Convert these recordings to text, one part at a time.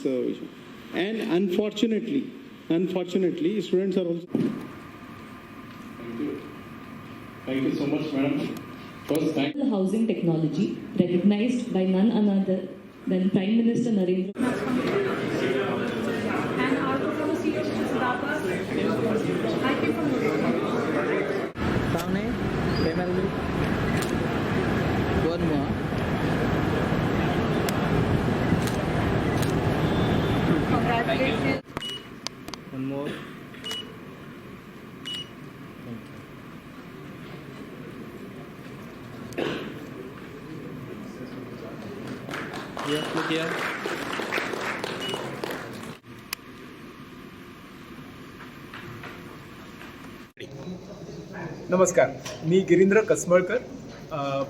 vision. And unfortunately, students are also. Thank you so much, madam. First, thank The housing technology recognized by none other than Prime Minister Narendra. And our from CS Siddhartha, I came from सामने family. One more. Congratulations. One more. Here, look here. नमस्कार, मी गिरींद्र कसमळकर,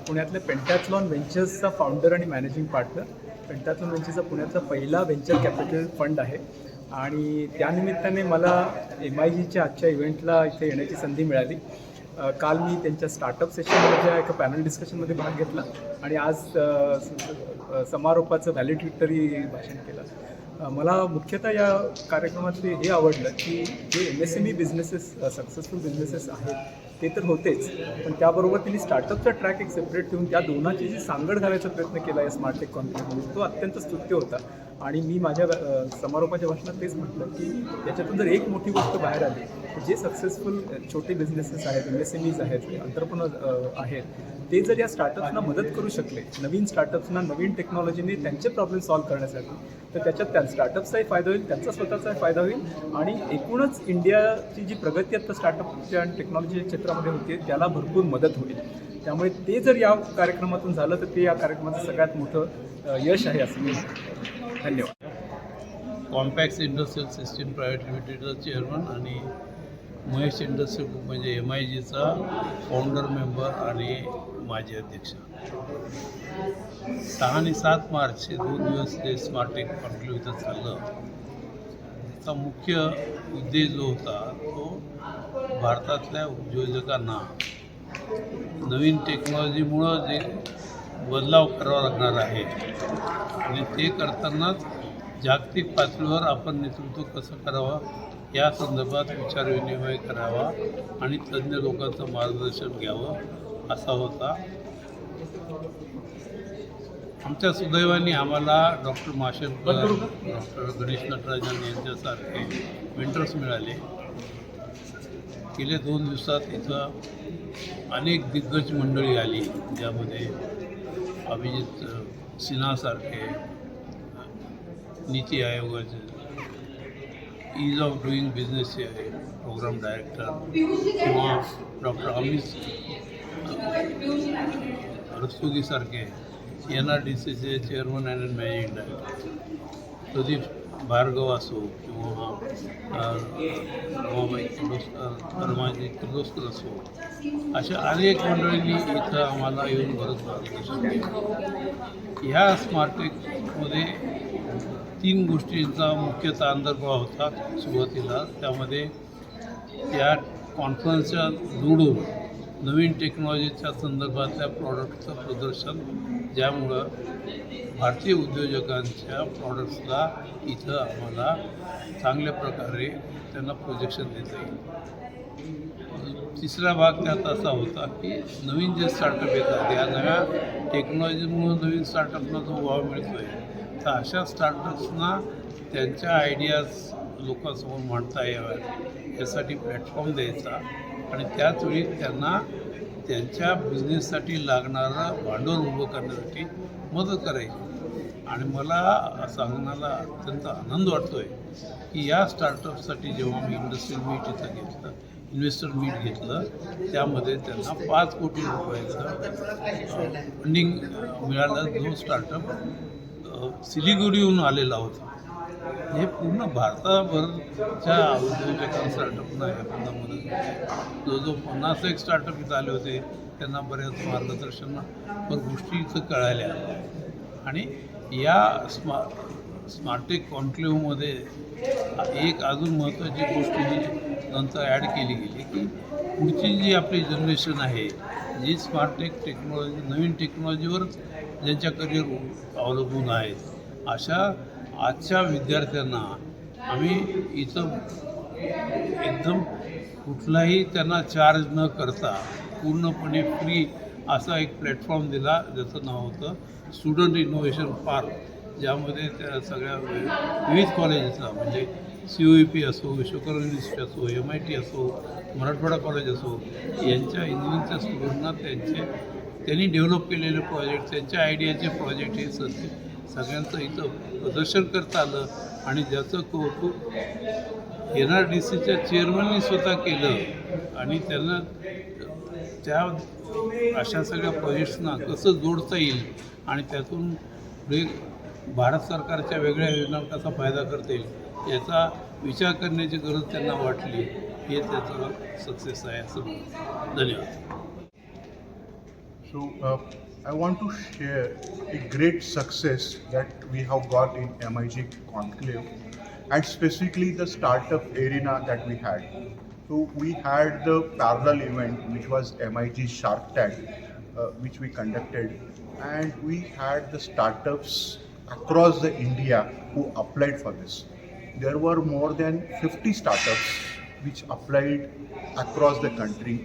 पुण्यातल्या पेंटॅथलॉन व्हेंचर्सचा founder आणि managing partner. पेंटॅथलॉन व्हेंचर्सचा पुण्यातला पहिला venture capital fund आहे आणि त्यानिमित्ताने मला MIGच्या आजच्या इव्हेंटला इथे येण्याची संधी मिळाली. काल मी त्यांच्या स्टार्टअप सेशनमध्ये एका पॅनल डिस्कशनमध्ये भाग घेतला आणि आज समारोपाचं व्हॅलेडिक्टरी भाषण केलं. मला मुख्यतः या कार्यक्रमातले हे आवडलं की जे MSME बिझनेसेस सक्सेसफुल बिझनेसेस आहेत ते तर होतेच, पण त्याबरोबर त्यांनी स्टार्टअपचा ट्रॅक एक सेपरेट ठेवून त्या दोनाची जी सांगड घालायचा प्रयत्न केला या स्मार्ट टेक कॉन्फरन्समध्ये, तो अत्यंत स्तुत्य होता. आणि मी माझ्या समारोपाच्या भाषणात तेच म्हटलं की त्याच्यातून जर एक मोठी गोष्ट बाहेर आली, जे सक्सेसफुल छोटे बिझनेसेस आहेत, MSMEs आहेत, एंटरप्रेन्योर आहेत, ते जर या स्टार्टअप्सना मदत करू शकले, नवीन स्टार्टअप्सना नवीन टेक्नॉलॉजीने त्यांचे प्रॉब्लेम सॉल्व्ह करण्यासाठी, तर त्याच्यात त्या स्टार्टअप्सचाही फायदा होईल, त्यांचा स्वतःचाही फायदा होईल आणि एकूणच इंडियाची जी प्रगती आता स्टार्टअपच्या आणि टेक्नॉलॉजीच्या क्षेत्रामध्ये होते त्याला भरपूर मदत होईल. त्यामुळे ते जर या कार्यक्रमातून झालं तर ते या कार्यक्रमाचं सगळ्यात मोठं यश आहे असं मी म्हणतो. धन्यवाद. कॉम्पॅक्स इंडस्ट्रियल सिस्टीम प्रायव्हेट लिमिटेडचा चेअरमन आणि महेश इंडस्ट्री ग्रुप म्हणजे MIGचा फाउंडर मेंबर आणि माजी अध्यक्ष. 6 आणि 7 मार्च हे 2 दिवस ते स्मार्ट टेक कॉन्क्लेव्ह इथं चाललं. त्याचा मुख्य उद्देश जो होता तो भारतातल्या उद्योजकांना नवीन टेक्नॉलॉजीमुळं जे बदलाव करावा लागणार आहे आणि ते करतानाच जागतिक पातळीवर आपण नेतृत्व कसं करावं या संदर्भात विचारविनिमय करावा आणि तज्ज्ञ लोकांचं मार्गदर्शन घ्यावं असा होता. आमच्या सुदैवाने आम्हाला डॉक्टर माशेलकर, डॉक्टर गणेश नटराजन यांच्यासारखे मेंटर्स मिळाले. गेल्या 2 दिवसात इथं अनेक दिग्गज मंडळी आली, ज्यामध्ये अभिजित सिन्हासारखे, नीती आयोगाचे ईज ऑफ डुईंग बिझनेसचे प्रोग्राम डायरेक्टर किंवा डॉक्टर अमित रस्तोगीसारखे NRDCचे chairman and managing director, Pradeep Bhargava असो किंवा रमाबाई किर्लोस्कर असो, अशा अनेक मंडळींनी इथं आम्हाला येऊन बरंच मार्गदर्शन केलं. ह्या स्मार्टटेकमध्ये 3 गोष्टींचा मुख्यतः अंतर्भाव होता सुरुवातीला. त्यामध्ये या कॉन्फरन्सच्या जोडून नवीन टेक्नॉलॉजीच्या संदर्भातल्या प्रॉडक्टचं प्रदर्शन, ज्यामुळं भारतीय उद्योजकांच्या प्रॉडक्ट्सला इथं आम्हाला चांगल्या प्रकारे त्यांना प्रोजेक्शन देता येईल. तिसरा भाग त्यात असा होता की नवीन जे स्टार्टअप येतात, या नव्या टेक्नॉलॉजीमुळं नवीन स्टार्टअपला जो वाव मिळतो आहे, तर अशा स्टार्टअप्सना त्यांच्या आयडियाज लोकांसमोर मांडता याव्यात यासाठी प्लॅटफॉर्म द्यायचा आणि त्याचवेळी त्यांना त्यांच्या बिझनेससाठी लागणारं भांडवल उभं करण्यासाठी मदत करायची. आणि मला सांगण्याला अत्यंत आनंद वाटतो आहे की या स्टार्टअपसाठी जेव्हा मी इंडस्ट्रियल मीट इथं घेतलं, इन्व्हेस्टर मीट घेतलं, त्यामध्ये त्यांना 5 कोटी रुपयाचं फंडिंग मिळालं. जो स्टार्टअप सिलिगुरीहून आलेला होता. हे पूर्ण भारताभरच्या उद्योजकांना स्टार्टअपना यापुन्हा मदत होते. जो 50 स्टार्टअप इथं आले होते त्यांना बऱ्याच मार्गदर्शन गोष्टी इथं कळाल्या. आणि या स्मार्टेक कॉन्क्लेव्हमध्ये एक अजून महत्त्वाची गोष्ट ही नंतर ॲड केली गेली की पुढची जी आपली जनरेशन आहे, जी स्मार्टेक टेक्नॉलॉजी, नवीन टेक्नॉलॉजीवरच ज्यांच्या करिअर अवलंबून आहेत, अशा आजच्या विद्यार्थ्यांना आम्ही इथं एकदम कुठलाही त्यांना चार्ज न करता पूर्णपणे फ्री असा एक प्लॅटफॉर्म दिला, ज्याचं नाव होतं स्टुडंट इनोव्हेशन पार्क, ज्यामध्ये त्या सगळ्या विविध कॉलेजेसला म्हणजे COEP असो, विश्वकर्मा युनिव्हर्सिटी असो, MIT असो, मराठवाडा कॉलेज असो, यांच्या इंजिनिअरिंगच्या स्टुडंटना त्यांनी डेव्हलप केलेले प्रोजेक्ट, त्यांच्या आयडियाचे प्रोजेक्ट हे सगळ्यांचं इथं प्रदर्शन करता आलं आणि ज्याचं कौतुक NRDCच्या चेअरमननी स्वतः केलं आणि त्यांना त्या अशा सगळ्या प्रोजेक्ट्सना कसं जोडता येईल आणि त्यातून पुढे भारत सरकारच्या वेगळ्या योजनांना कसा फायदा करता येईल याचा विचार करण्याची गरज त्यांना वाटली, हे त्याचा सक्सेस आहे असं म्हणतो. धन्यवाद. So I want to share a great success that we have got in MIG Conclave, and specifically the startup arena that we had. So we had the parallel event which was MIG Shark Tank, which we conducted, and we had the startups across the India who applied for this. There were more than 50 startups which applied across the country,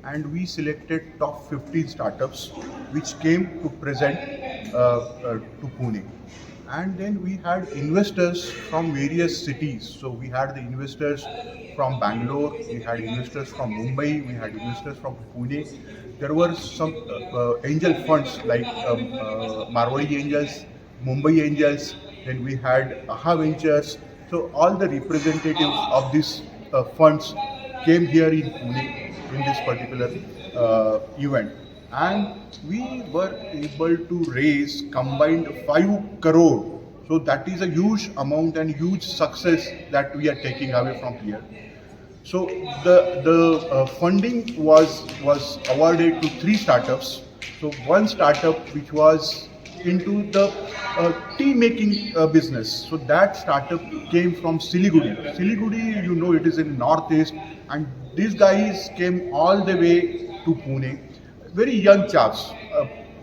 and we selected top 15 startups which came to present to Pune. And then we had investors from various cities. So we had the investors from Bangalore, we had investors from Mumbai, we had investors from Pune. There were some angel funds like Marwadi Angels, Mumbai Angels, then we had AHA Ventures. So all the representatives of these funds came here in Pune in this particular event, and we were able to raise combined 5 crore. So that is a huge amount and huge success that we are taking away from here. So the funding was awarded to 3 startups. So one startup which was into the tea making business. So that startup came from Siliguri. Siliguri, you know, it is in northeast, and these guys came all the way to Pune. Very young chaps.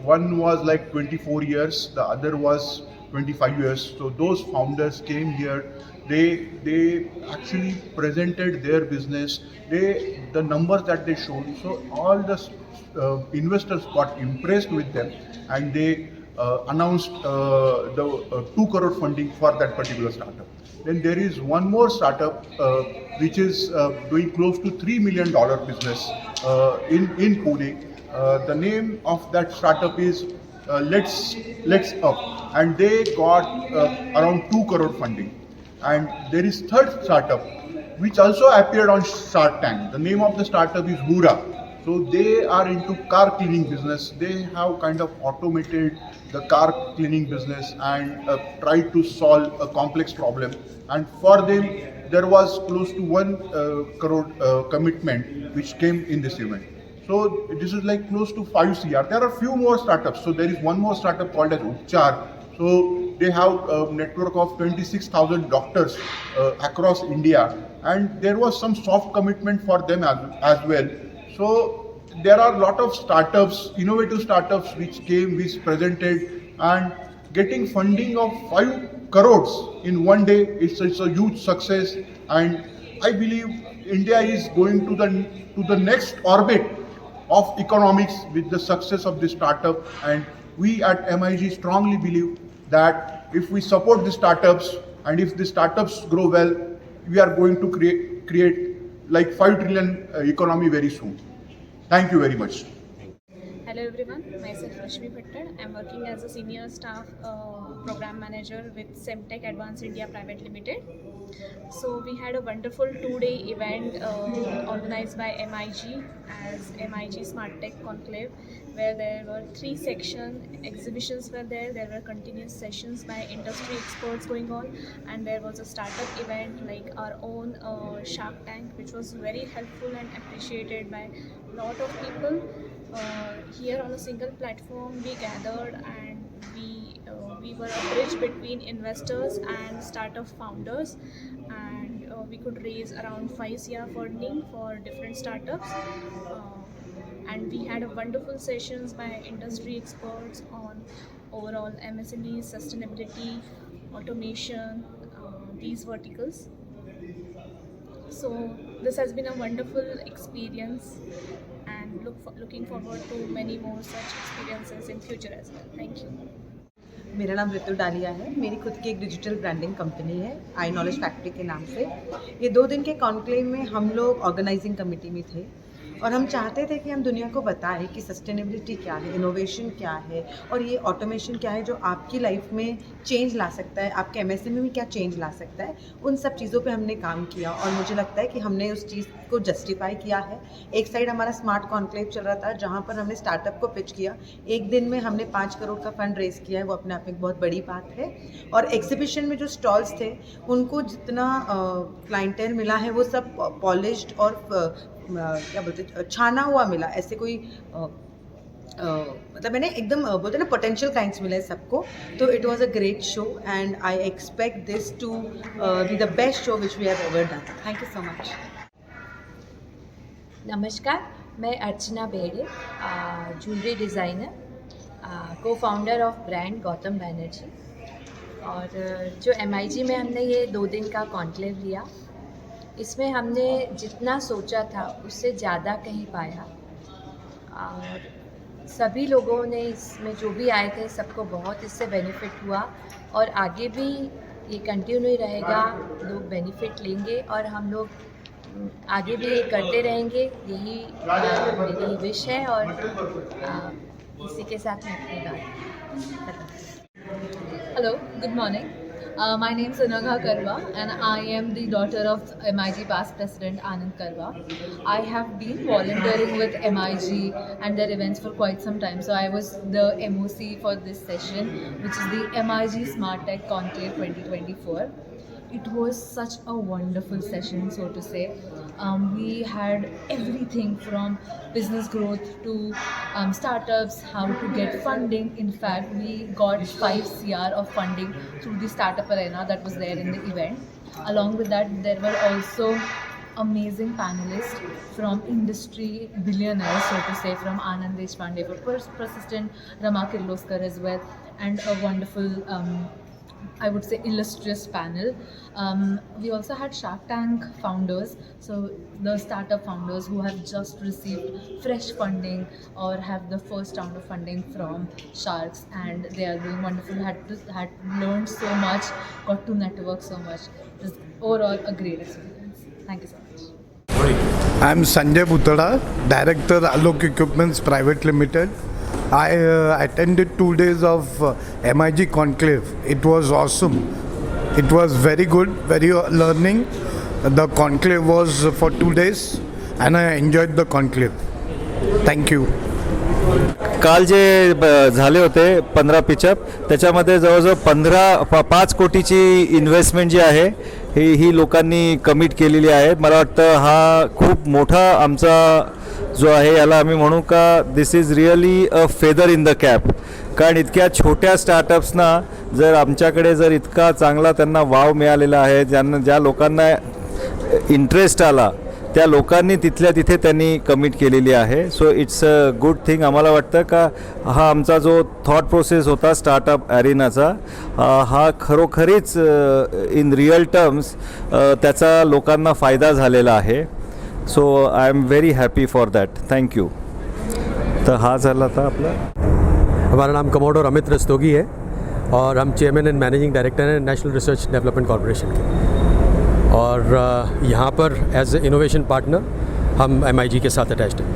One was like 24 years, the other was 25 years. So those founders came here. They actually presented their business. The numbers that they showed. So all the investors got impressed with them, and they announced the 2 crore funding for that particular startup. Then there is one more startup which is doing close to $3 million business in Pune. The name of that startup is Let's Up, and they got around 2 crore funding. And there is third startup which also appeared on Shark Tank. The name of the startup is Hura. So they are into car cleaning business. They have kind of automated the car cleaning business and tried to solve a complex problem. And for them, there was close to 1 crore commitment which came in this event. So this is like close to 5 CR. There are few more startups. So there is one more startup called as Upchar. So they have a network of 26,000 doctors across India, and there was some soft commitment for them as well. So there are a lot of startups, innovative startups which came, which presented, and getting funding of 5 crores in one day, it's a huge success. And I believe India is going to the next orbit of economics with the success of this startup. And we at MIG strongly believe that if we support the startups and if the startups grow well, we are going to create like 5 trillion economy very soon. Thank you very much. Hello everyone, myself Rashmi Bhattar. I'm working as a senior staff program manager with Semtech Advanced India Private Limited. So we had a wonderful 2-day event organized by MIG as MIG Smart Tech Conclave, where there were 3 exhibitions were there. There were continuous sessions by industry experts going on, and there was a startup event like our own Shark Tank, which was very helpful and appreciated by a lot of people. Here on a single platform we gathered, and we were a bridge between investors and startup founders, and we could raise around 5 CR funding for different startups. And we had a wonderful sessions by industry experts on overall MSME sustainability, automation, these verticals. So this has been a wonderful experience, and looking forward to many more such experiences in future as well. Thank you. मेरा नाम ऋतु डालिया है। मेरी खुद की एक digital branding company है आई knowledge factory के नाम से। ये 2 दिन के कॉन्क्लेव में हम लोग ऑर्गेनाइजिंग कमेटी में थे और हम चाहते थे कि हम दुनिया को बताएं कि सस्टेनेबिलिटी क्या है, इनोवेशन क्या है और ये ऑटोमेशन क्या है जो आपकी लाइफ में चेंज ला सकता है, आपके एमएसएमई में क्या चेंज ला सकता है। उन सब चीज़ों पे हमने काम किया और मुझे लगता है कि हमने उस चीज़ को जस्टिफाई किया है। एक साइड हमारा स्मार्ट कॉन्क्लेव चल रहा था जहाँ पर हमने स्टार्टअप को पिच किया। एक दिन में हमने 5 करोड़ का फंड रेज किया है, वो अपने आप में एक बहुत बड़ी बात है। और एग्जीबिशन में जो स्टॉल्स थे उनको जितना क्लाइंटेल मिला है वो सब पॉलिश्ड और क्या बोलते छाना हुआ मिला। ऐसे कोई मतलब मैंने एकदम बोलते ना पोटेंशियल क्लाइंट्स मिले सबको। तो it was a great show and I expect this to be the best show which we have ever done. Thank you so much. नमस्कार, मैं Archana Bede, jewellery designer, co founder of brand Gautam Banerjee. और जो MIG में हमने ये 2 दिन का कॉन्क्लेव लिया, इसमें हमने जितना सोचा था उससे ज़्यादा कहीं पाया। और सभी लोगों ने इसमें जो भी आए थे सबको बहुत इससे बेनिफिट हुआ और आगे भी ये कंटिन्यू रहेगा। लोग बेनिफिट लेंगे और हम लोग आगे भी ये करते रहेंगे। यही मेरी विश है और इसी के साथ मैं अपनी बात खत्म। Hello, good morning. My name is Anagha Karwa and I am the daughter of MIG past president Anand Karwa. I have been volunteering with MIG and their events for quite some time. So I was the MOC for this session, which is the MIG Smart Tech Conclave 2024. It was such a wonderful session, so to say. We had everything from business growth to startups, how to get funding. In fact, we got 5 CR of funding through the Startup Arena that was there in the event. Along with that, there were also amazing panelists from industry billionaires, so to say, from Anand Deshpande for Persistent, Rama Kirloskar as well, and a wonderful I would say illustrious panel. We also had Shark Tank founders, so the startup founders who have just received fresh funding or have the first round of funding from Sharks, and they are doing wonderful. Had learned so much, got to network so much. It was overall a great experience. Thank you so much. I am Sanjay Buttada, Director Alok Equipments Private Limited. I attended 2 days of MIG Conclave. It was awesome. It was very good, very learning. The conclave was for 2 days and I enjoyed the conclave. Thank you. काल जे झाले होते 15 पिचअप, त्याच्यामध्ये जवळजवळ 5 कोटीची investment जी आहे ही लोकांनी commit केलेली आहे. मला वाटतं हा खूप मोठा आमचा जो आहे याला आम्ही म्हणू का this is really a feather in the cap. कारण इतक्या छोट्या स्टार्टअप्सना जर आमच्याकडे जर इतका चांगला त्यांना वाव मिळालेला आहे, ज्या लोकांना इंटरेस्ट आला त्या लोकांनी तिथल्या तिथे त्यांनी कमिट केलेली आहे. So it's a good thing. आम्हाला वाटतं का हा आमचा जो थॉट प्रोसेस होता स्टार्टअप ॲरेनाचा हा खरोखरीच इन रिअल टर्म्स त्याचा लोकांना फायदा झालेला आहे. So I am very happy for that. Thank you. तर हा झाला था आपला. हमारा नाम कमोडोर अमित रस्तोगी है और हम चेयरमैन एंड मैनेजिंग डायरेक्टर हैं नेशनल रिसर्च डेवलपमेंट कॉर्पोरेशन के। और यहाँ पर एज ए इनोवेशन पार्टनर हम MIG के साथ अटैच्ड हैं।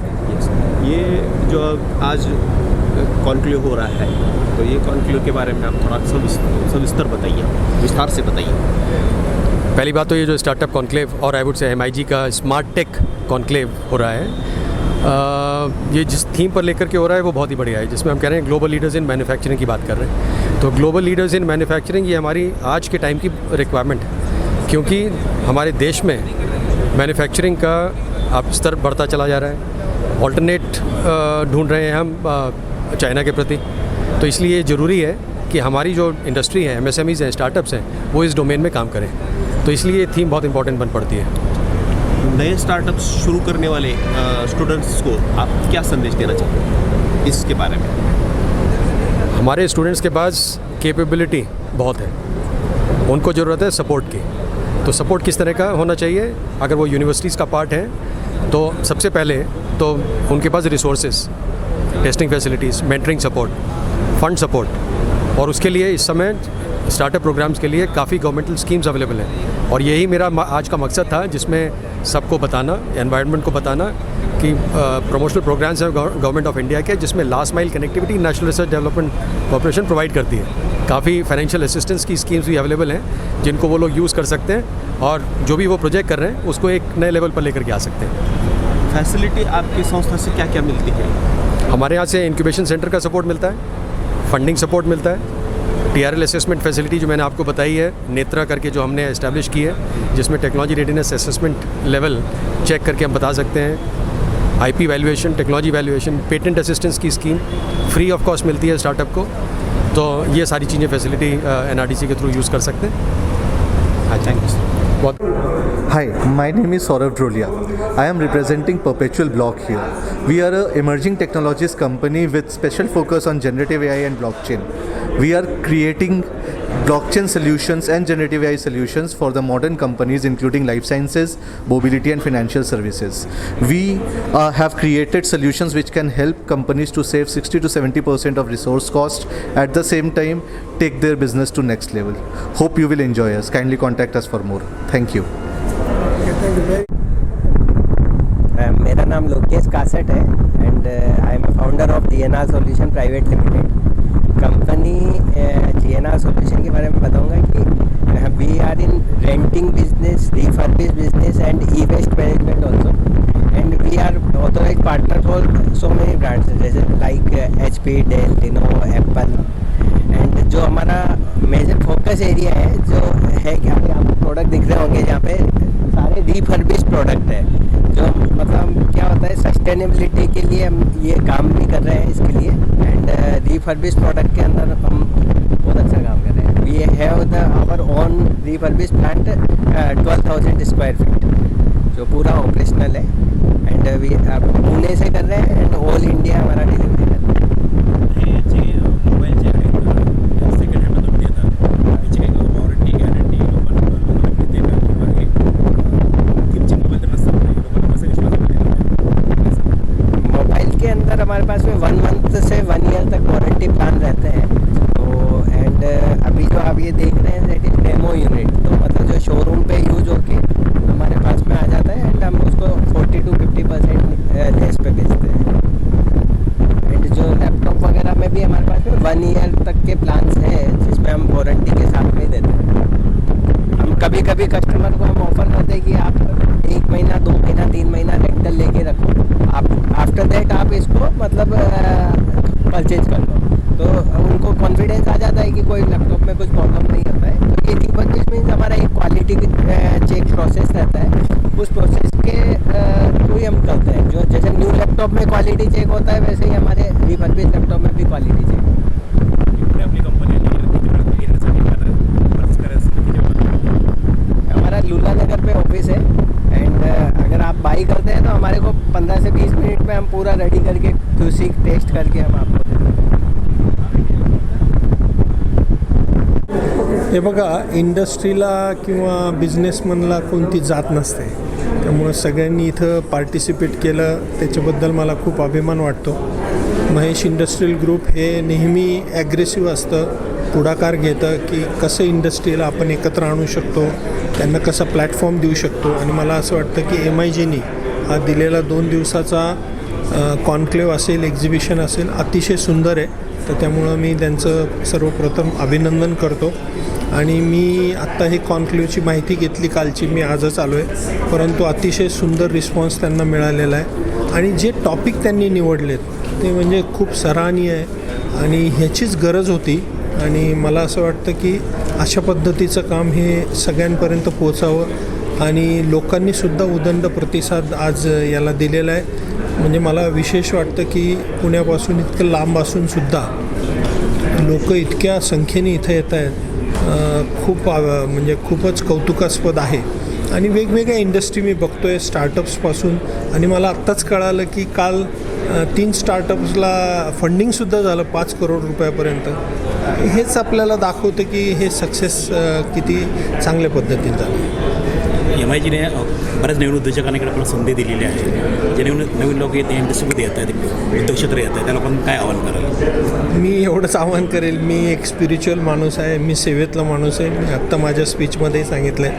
ये जो आज कॉन्क्लेव हो रहा है, तो ये कॉन्क्लेव के बारे में आप थोड़ा सविस्तर बताइए, विस्तार से बताइए। पहली बात तो ये जो स्टार्टअप कॉन्क्लेव और आई वुड से MIG का स्मार्ट टेक कॉन्क्लेव हो रहा है, ये जिस थीम पर लेकर के हो रहा है वो बहुत ही बढ़िया है, जिसमें हम कह रहे हैं ग्लोबल लीडर्स इन मैन्युफैक्चरिंग की बात कर रहे हैं। तो ग्लोबल लीडर्स इन मैन्युफैक्चरिंग ये हमारी आज के टाइम की रिक्वायरमेंट है, क्योंकि हमारे देश में मैन्युफैक्चरिंग का अब स्तर बढ़ता चला जा रहा है। ऑल्टरनेट ढूंढ रहे हैं हम चाइना के प्रति। तो इसलिए ज़रूरी है कि हमारी जो इंडस्ट्री है, MSMEs हैं, स्टार्टअप्स हैं, वो इस डोमेन में काम करें। तो इसलिए ये थीम बहुत इंपॉर्टेंट बन पड़ती है। नए स्टार्टअप्स शुरू करने वाले स्टूडेंट्स को आप क्या संदेश देना चाहते हैं इसके बारे में? हमारे स्टूडेंट्स के पास कैपेबिलिटी बहुत है उनको ज़रूरत है सपोर्ट की। तो सपोर्ट किस तरह का होना चाहिए? अगर वो यूनिवर्सिटीज़ का पार्ट है तो सबसे पहले तो उनके pass resources, testing facilities, mentoring support, fund support, और उसके लिए इस समय स्टार्टअप प्रोग्राम्स के लिए काफ़ी गवर्नमेंटल स्कीम्स अवेलेबल हैं। और यही मेरा आज का मकसद था, जिसमें सबको बताना, एनवायरनमेंट को बताना कि प्रमोशनल प्रोग्राम्स हैं गवर्नमेंट ऑफ इंडिया के, जिसमें लास्ट माइल connectivity national research development corporation provide करती है। काफ़ी फाइनेंशियल असिस्टेंस की स्कीम्स भी अवेलेबल हैं जिनको वो लोग यूज़ कर सकते हैं, और जो भी वो प्रोजेक्ट कर रहे हैं उसको एक नए लेवल पर लेकर के आ सकते हैं। फैसिलिटी आपकी संस्था से क्या क्या मिलती है? हमारे यहाँ से इंक्यूबेशन सेंटर का सपोर्ट मिलता है, फंडिंग सपोर्ट मिलता है, TRL असेसमेंट फैसिलिटी जो मैंने आपको बताई है, नेत्रा करके जो हमने इस्टेब्लिश की है, जिसमें technology readiness assessment level check करके हम बता सकते हैं, IP valuation, technology valuation, patent assistance की स्कीम फ्री ऑफ कॉस्ट मिलती है स्टार्टअप को। तो ये सारी चीज़ें फैसिलिटी NRDC के थ्रू यूज़ कर सकते हैं। हाँ, thank you sir. Hi, my name is Saurav Drolia. I am representing Perpetual Block here. We are an emerging technologies company with special focus on generative AI and blockchain. We are creating blockchain solutions and generative AI solutions for the modern companies including life sciences, mobility and financial services. We have created solutions which can help companies to save 60 to 70% of resource cost, at the same time take their business to next level. Hope you will enjoy us. Kindly contact us for more. Thank you. मेरा नाम लोकेश कासट है and I am founder of GNR Solution private limited company. GNR Solution के बारे में बताऊंगा कि we are in renting business, refurbish business and e-waste management also, and we are authorised partner for so many brands जैसे like HP, Dell, Lenovo, Apple. And जो हमारा major focus area है जो है कि आपको प्रोडक्ट दिख रहे होंगे जहाँ पे सारे रिफर्बिश प्रोडक्ट है, जो मतलब क्या होता है सस्टेनेबिलिटी के लिए हम ये काम भी कर रहे हैं इसके लिए। एंड रिफर्बिश प्रोडक्ट के अंदर हम बहुत अच्छा काम कर रहे हैं। We have the our own refurbish plant 12,000 square feet जो पूरा ऑपरेशनल है, एंड वी पुणे से कर रहे हैं एंड ऑल इंडिया हमारा डिलीवरी कर रहे हैं। हमारे पास में 1 मंथ से 1 ईयर तक वारंटी प्लान रहते हैं। तो एंड अभी जो आप ये देख रहे हैं दैट इज डेमो यूनिट, तो मतलब जो शोरूम पे यूज होके हमारे पास में आ जाता है एंड हम उसको 40 to 50% लेस पे बेचते हैं। एंड जो लैपटॉप वगैरह में भी हमारे पास में 1 ईयर तक के प्लान्स हैं जिसमें हम वारंटी के साथ में देते हैं। हम कभी कभी कस्टमर को हम ऑफर करते हैं कि आप 1 महीना, 2 महीना, 3 महीना रेंटल लेके रखो, आप आफ्टर दैट आप इसको मतलब परचेज कर लो, तो उनको कॉन्फिडेंस आ जाता है कि कोई लैपटॉप में कुछ प्रॉब्लम नहीं होता है। तो ये रिफर्बिश मीन्स हमारा एक क्वालिटी चेक प्रोसेस रहता है, उस प्रोसेस के थ्रू ही हम करते हैं। जो जैसे न्यू लैपटॉप में क्वालिटी चेक होता है वैसे ही हमारे रिफर्बिश लैपटॉप में भी क्वालिटी चेक होता है। हमारा लूला नगर पे ऑफिस है, एंड अगर आप बाई करते हैं तो हमारे को 15 से 20 मिनट में हम पूरा रेडी करके QC टेस्ट करके हम आपको देते हैं। हे बघा, इंडस्ट्रीला किंवा बिझनेसमनला कोणती जात नसते, त्यामुळं सगळ्यांनी इथं पार्टिसिपेट केलं त्याच्याबद्दल मला खूप अभिमान वाटतो। महेश इंडस्ट्रियल ग्रुप हे नेहमी ॲग्रेसिव्ह असतं, पुढाकार घेतं की कसं इंडस्ट्रीला आपण एकत्र आणू शकतो, त्यांना कसा प्लॅटफॉर्म देऊ शकतो। आणि मला असं वाटतं की MIGनी हा दिलेला 2 दिवसाचा कॉन्क्लेव्ह असेल, एक्झिबिशन असेल, अतिशय सुंदर आहे। तर त्यामुळं मी त्यांचं सर्वप्रथम अभिनंदन करतो। आणि मी आत्ता हे कॉन्क्लेव्हची माहिती घेतली कालची, मी आजच आलो आहे, परंतु अतिशय सुंदर रिस्पॉन्स त्यांना मिळालेला आहे। आणि जे टॉपिक त्यांनी निवडलेत ते म्हणजे खूप सराहनीय आहे आणि ह्याचीच गरज होती। आणि मला असं वाटतं की अशा पद्धतीचं काम हे सगळ्यांपर्यंत पोचावं आणि लोकांनीसुद्धा उदंड प्रतिसाद आज याला दिलेला आहे। म्हणजे मला विशेष वाटतं की पुण्यापासून इतकं लांब असूनसुद्धा लोक इतक्या संख्येने इथं येत आहेत, खूप म्हणजे खूपच कौतुकास्पद आहे। आणि वेगवेगळ्या इंडस्ट्री मी बघतो आहे स्टार्टअप्सपासून, आणि मला आत्ताच कळालं की काल 3 स्टार्टअप्सला फंडिंगसुद्धा झालं 5 करोड रुपयापर्यंत. हेच आपल्याला दाखवतं की हे सक्सेस किती चांगल्या पद्धतीने झालं. MIGने बऱ्याच नवीन उद्योजकांकडे आपल्याला संधी दिलेली आहे. जे नवीन लोक येत इंडस्ट्रीमध्ये येत आहेत, उद्योग क्षेत्र येत आहेत, त्या लोकांना काय आव्हान कराल? मी एवढंच आवाहन करेल, मी एक स्पिरिच्युअल माणूस आहे, मी सेवेतला माणूस आहे. मी आत्ता माझ्या स्पीचमध्येही सांगितलं आहे,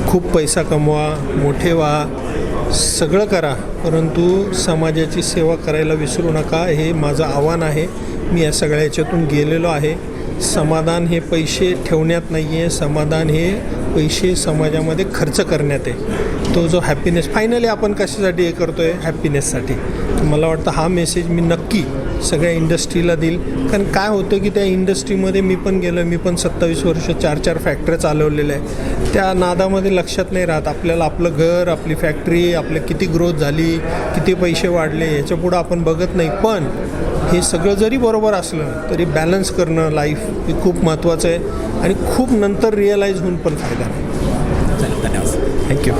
खूप पैसा कमवा, मोठे व्हा, सगळं करा, परंतु समाजाची सेवा करायला विसरू नका. हे माझं आव्हान आहे. मी या सगळ्या याच्यातून गेलेलो आहे. समाधान हे पैसे ठेवण्यात नाही आहे, समाधान हे पैसे समाजामध्ये खर्च करण्यात आहे. तो जो हॅपीनेस फायनली आपण कशासाठी हे करतो आहे, हॅपीनेससाठी. मला वाटतं हा मेसेज मी नक्की सगळ्या इंडस्ट्रीला देईल. कारण काय होतं की त्या इंडस्ट्रीमध्ये मी पण गेलो, मी पण 27 वर्ष 4 फॅक्टऱ्या चालवलेल्या आहे. त्या नादामध्ये लक्षात नाही राहत आपल्याला आपलं घर, आपली फॅक्टरी, आपलं किती ग्रोथ झाली, किती पैसे वाढले, ह्याच्या पुढं आपण बघत नाही. पण हे सगळं जरी बरोबर असलं तरी बॅलन्स करणं लाईफ हे खूप महत्त्वाचं आहे आणि खूप नंतर रिअलाईज होऊन पण फायदा नाही. धन्यवाद. थँक्यू.